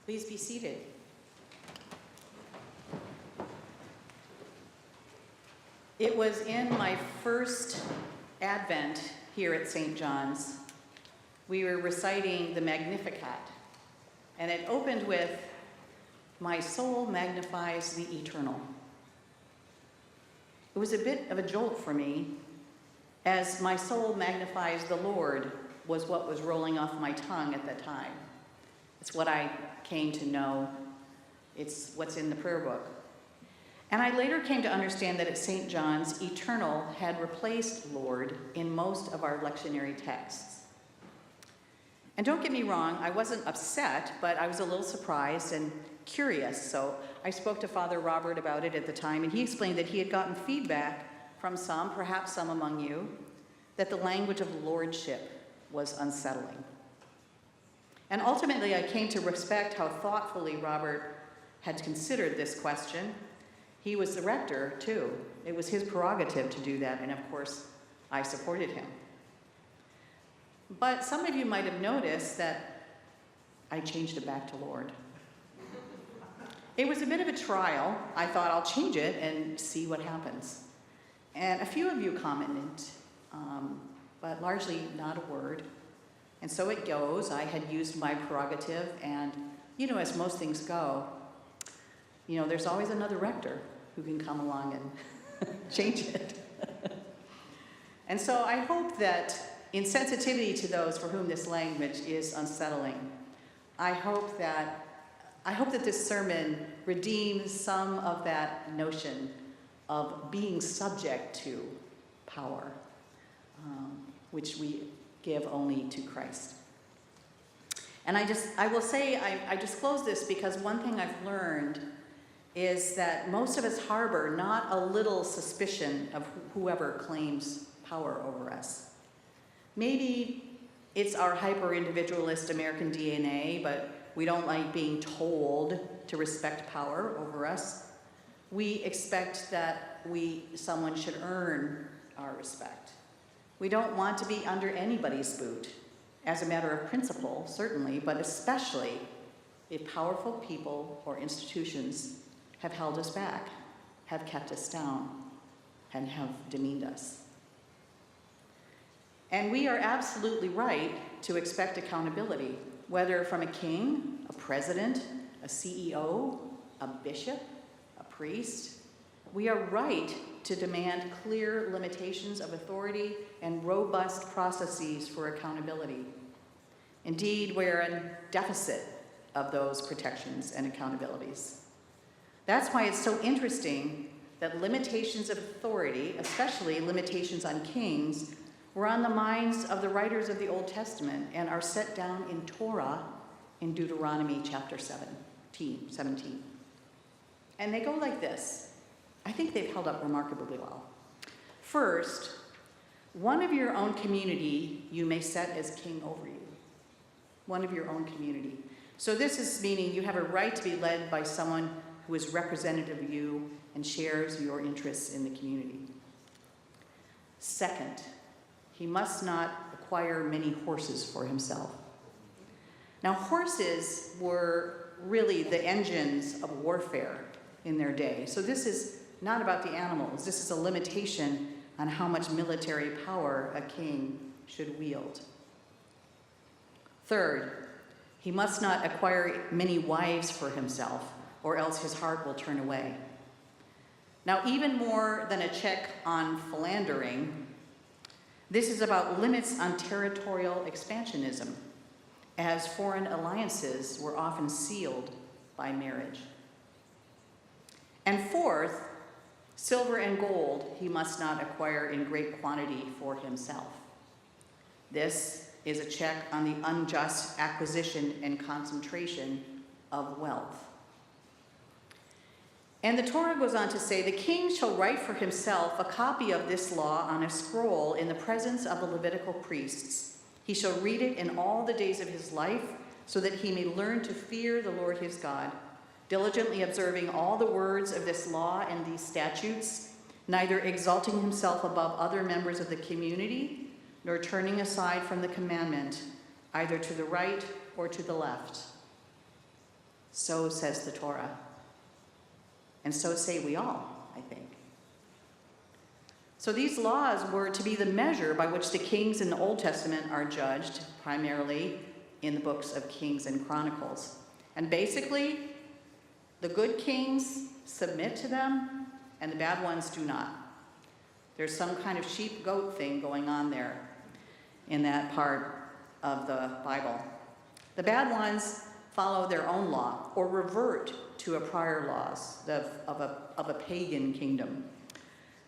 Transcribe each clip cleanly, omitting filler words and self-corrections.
Please be seated. It was in my first Advent here at St. John's. We were reciting the Magnificat, and it opened with, "My soul magnifies the eternal." It was a bit of a jolt for me, as "my soul magnifies the Lord" was what was rolling off my tongue at that time. It's what I came to know. It's what's in the prayer book. And I later came to understand that at St. John's, eternal had replaced Lord in most of our lectionary texts. And don't get me wrong, I wasn't upset, but I was a little surprised and curious. So I spoke to Father Robert about it at the time, and he explained that he had gotten feedback from some, perhaps some among you, that the language of lordship was unsettling. And ultimately, I came to respect how thoughtfully Robert had considered this question. He was the rector, too. It was his prerogative to do that, and of course, I supported him. But some of you might have noticed that I changed it back to Lord. It was a bit of a trial. I thought I'll change it and see what happens. And a few of you commented, but largely not a word. And so it goes. I had used my prerogative, and as most things go, there's always another rector who can come along and change it. And so I hope that in sensitivity to those for whom this language is unsettling, I hope that this sermon redeems some of that notion of being subject to power, which we give only to Christ. And I will say, I disclose this because one thing I've learned is that most of us harbor not a little suspicion of whoever claims power over us. Maybe it's our hyper-individualist American DNA, but we don't like being told to respect power over us. We expect that someone should earn our respect. We don't want to be under anybody's boot, as a matter of principle, certainly, but especially if powerful people or institutions have held us back, have kept us down, and have demeaned us. And we are absolutely right to expect accountability, whether from a king, a president, a CEO, a bishop, a priest. We are right to demand clear limitations of authority and robust processes for accountability. Indeed, we're in deficit of those protections and accountabilities. That's why it's so interesting that limitations of authority, especially limitations on kings, were on the minds of the writers of the Old Testament and are set down in Torah in Deuteronomy chapter 17. And they go like this. I think they've held up remarkably well. First, one of your own community you may set as king over you. One of your own community. So this is meaning you have a right to be led by someone who is representative of you and shares your interests in the community. Second, he must not acquire many horses for himself. Now, horses were really the engines of warfare in their day. So this is not about the animals. This is a limitation on how much military power a king should wield. Third, he must not acquire many wives for himself, or else his heart will turn away. Now, even more than a check on philandering, this is about limits on territorial expansionism, as foreign alliances were often sealed by marriage. And fourth, silver and gold he must not acquire in great quantity for himself. This is a check on the unjust acquisition and concentration of wealth. And the Torah goes on to say, the king shall write for himself a copy of this law on a scroll in the presence of the Levitical priests. He shall read it in all the days of his life, so that he may learn to fear the Lord his God, diligently observing all the words of this law and these statutes, neither exalting himself above other members of the community, nor turning aside from the commandment, either to the right or to the left. So says the Torah. And so say we all, I think. So these laws were to be the measure by which the kings in the Old Testament are judged, primarily in the books of Kings and Chronicles. And basically, the good kings submit to them, and the bad ones do not. There's some kind of sheep-goat thing going on there in that part of the Bible. The bad ones follow their own law or revert to a prior laws of a pagan kingdom.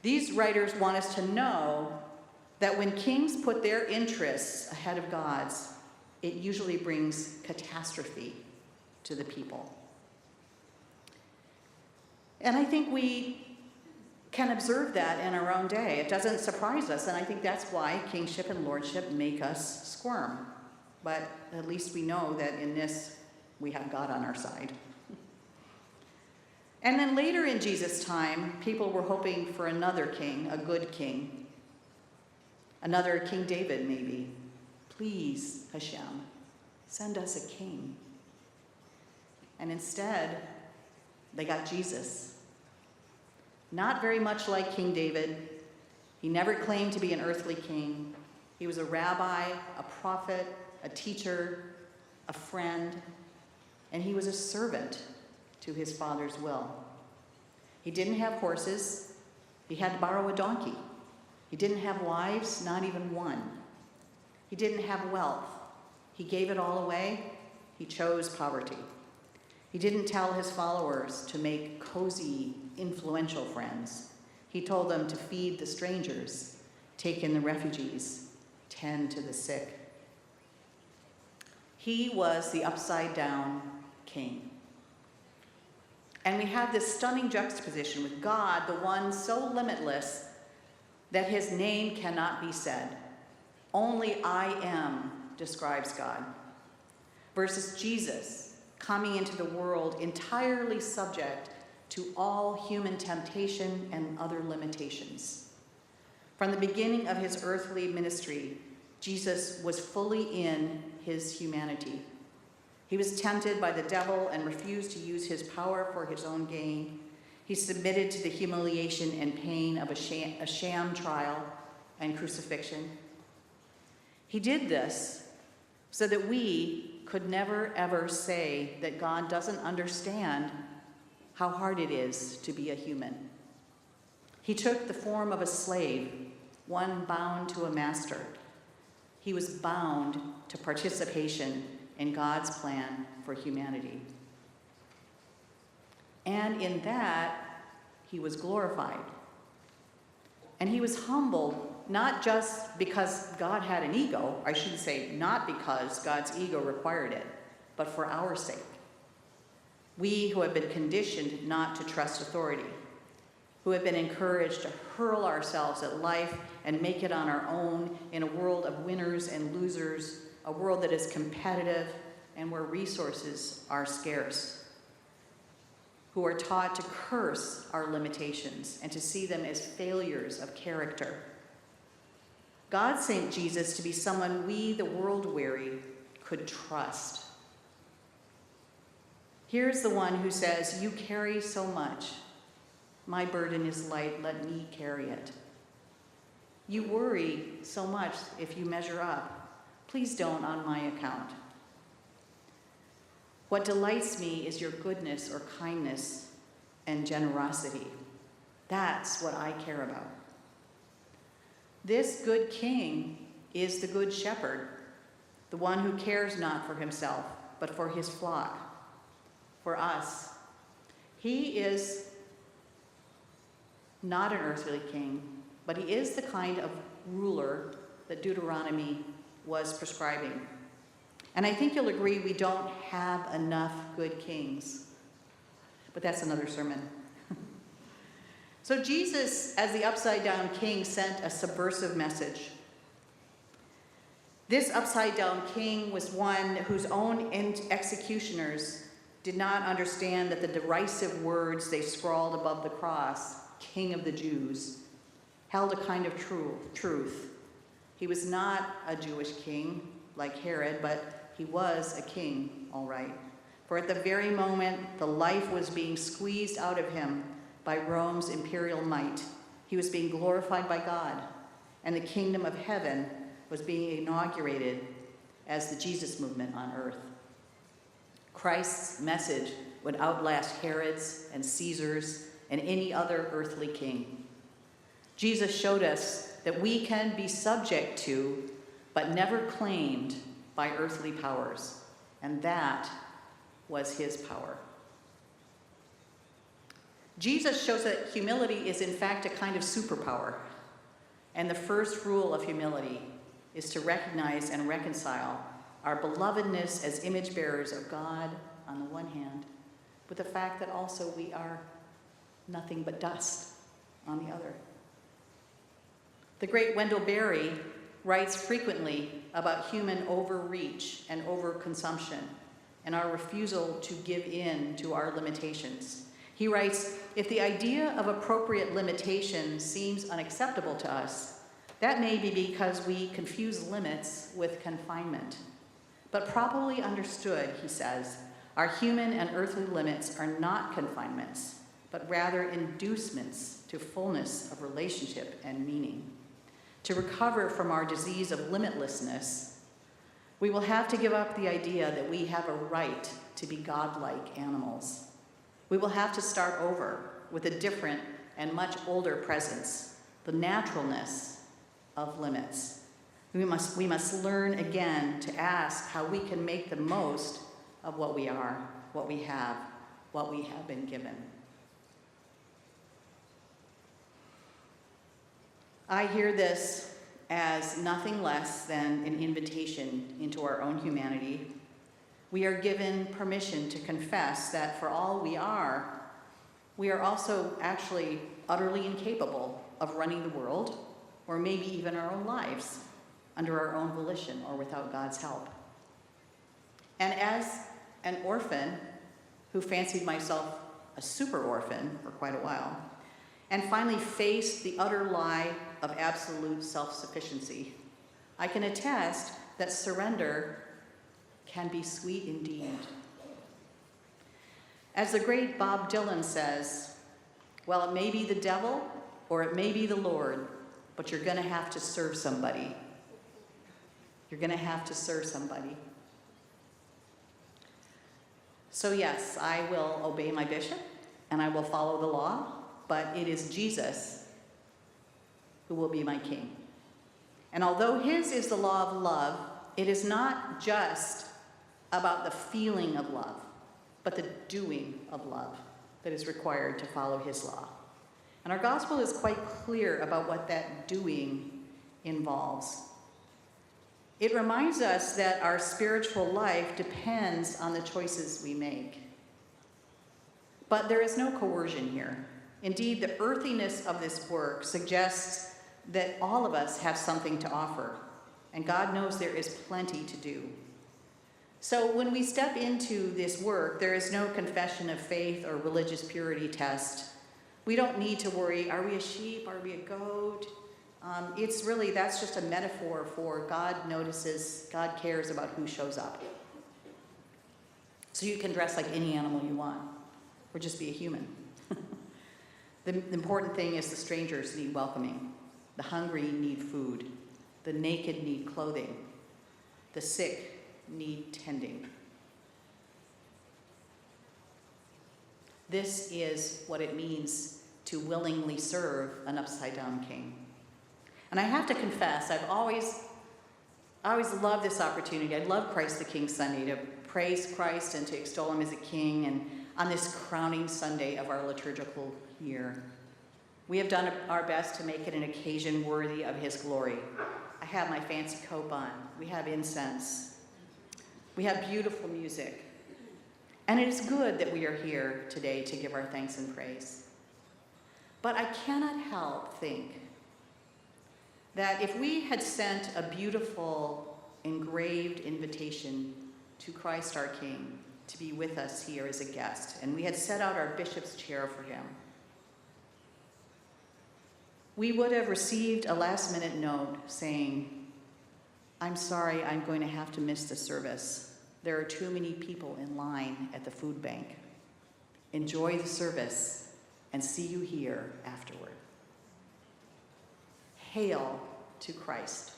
These writers want us to know that when kings put their interests ahead of God's, it usually brings catastrophe to the people. And I think we can observe that in our own day. It doesn't surprise us, and I think that's why kingship and lordship make us squirm. But at least we know that in this, we have God on our side. And then later in Jesus' time, people were hoping for another king, a good king. Another King David, maybe. Please, Hashem, send us a king. And instead, they got Jesus. Not very much like King David. He never claimed to be an earthly king. He was a rabbi, a prophet, a teacher, a friend, and he was a servant to his Father's will. He didn't have horses. He had to borrow a donkey. He didn't have wives, not even one. He didn't have wealth. He gave it all away. He chose poverty. He didn't tell his followers to make cozy, influential friends. He told them to feed the strangers, take in the refugees, tend to the sick. He was the upside-down king. And we have this stunning juxtaposition with God, the one so limitless that his name cannot be said. Only I am describes God. Versus Jesus coming into the world entirely subject to all human temptation and other limitations. From the beginning of his earthly ministry, Jesus was fully in his humanity. He was tempted by the devil and refused to use his power for his own gain. He submitted to the humiliation and pain of a sham trial and crucifixion. He did this so that we could never, ever say that God doesn't understand how hard it is to be a human. He took the form of a slave, one bound to a master. He was bound to participation in God's plan for humanity. And in that, he was glorified. And he was humbled, not just because God had an ego, I should say, not because God's ego required it, but for our sake. We who have been conditioned not to trust authority, who have been encouraged to hurl ourselves at life and make it on our own in a world of winners and losers, a world that is competitive and where resources are scarce, who are taught to curse our limitations and to see them as failures of character. God sent Jesus to be someone we, the world-weary, could trust. Here's the one who says, "You carry so much. My burden is light, let me carry it. You worry so much if you measure up. Please don't on my account. What delights me is your goodness or kindness and generosity. That's what I care about." This good king is the good shepherd, the one who cares not for himself, but for his flock, for us. He is not an earthly king, but he is the kind of ruler that Deuteronomy was prescribing. And I think you'll agree we don't have enough good kings. But that's another sermon. So Jesus, as the upside-down king, sent a subversive message. This upside-down king was one whose own executioners did not understand that the derisive words they scrawled above the cross, "King of the Jews," held a kind of truth. He was not a Jewish king like Herod, but he was a king, all right. For at the very moment the life was being squeezed out of him by Rome's imperial might, he was being glorified by God, and the kingdom of heaven was being inaugurated as the Jesus movement on earth. Christ's message would outlast Herod's and Caesar's and any other earthly king. Jesus showed us that we can be subject to, but never claimed by earthly powers, and that was his power. Jesus shows that humility is in fact a kind of superpower, and the first rule of humility is to recognize and reconcile our belovedness as image bearers of God on the one hand, with the fact that also we are nothing but dust on the other. The great Wendell Berry writes frequently about human overreach and overconsumption and our refusal to give in to our limitations. He writes, if the idea of appropriate limitation seems unacceptable to us, that may be because we confuse limits with confinement. But properly understood, he says, our human and earthly limits are not confinements, but rather inducements to fullness of relationship and meaning. To recover from our disease of limitlessness, we will have to give up the idea that we have a right to be godlike animals. We will have to start over with a different and much older presence, the naturalness of limits. We must learn again to ask how we can make the most of what we are, what we have been given. I hear this as nothing less than an invitation into our own humanity. We are given permission to confess that for all we are also actually utterly incapable of running the world, or maybe even our own lives, under our own volition or without God's help. And as an orphan who fancied myself a super orphan for quite a while, and finally faced the utter lie of absolute self-sufficiency, I can attest that surrender can be sweet indeed. As the great Bob Dylan says, well, it may be the devil or it may be the Lord, but you're going to have to serve somebody. You're going to have to serve somebody. So yes, I will obey my bishop and I will follow the law, but it is Jesus who will be my king. And although his is the law of love, it is not just about the feeling of love, but the doing of love that is required to follow his law. And our gospel is quite clear about what that doing involves. It reminds us that our spiritual life depends on the choices we make. But there is no coercion here. Indeed, the earthiness of this work suggests that all of us have something to offer, and God knows there is plenty to do. So when we step into this work, there is no confession of faith or religious purity test. We don't need to worry, are we a sheep, are we a goat? That's just a metaphor for God notices, God cares about who shows up. So you can dress like any animal you want, or just be a human. The important thing is the strangers need welcoming. The hungry need food. The naked need clothing. The sick need tending. This is what it means to willingly serve an upside-down king. And I have to confess, I always loved this opportunity. I love Christ the King Sunday, to praise Christ and to extol him as a king, and on this crowning Sunday of our liturgical year. We have done our best to make it an occasion worthy of his glory. I have my fancy coat on. We have incense. We have beautiful music. And it is good that we are here today to give our thanks and praise. But I cannot help think that if we had sent a beautiful engraved invitation to Christ our King to be with us here as a guest, and we had set out our bishop's chair for him, we would have received a last-minute note saying, I'm sorry, I'm going to have to miss the service. There are too many people in line at the food bank. Enjoy the service and see you here afterward. Hail to Christ,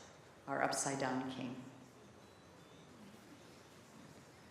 our upside down King.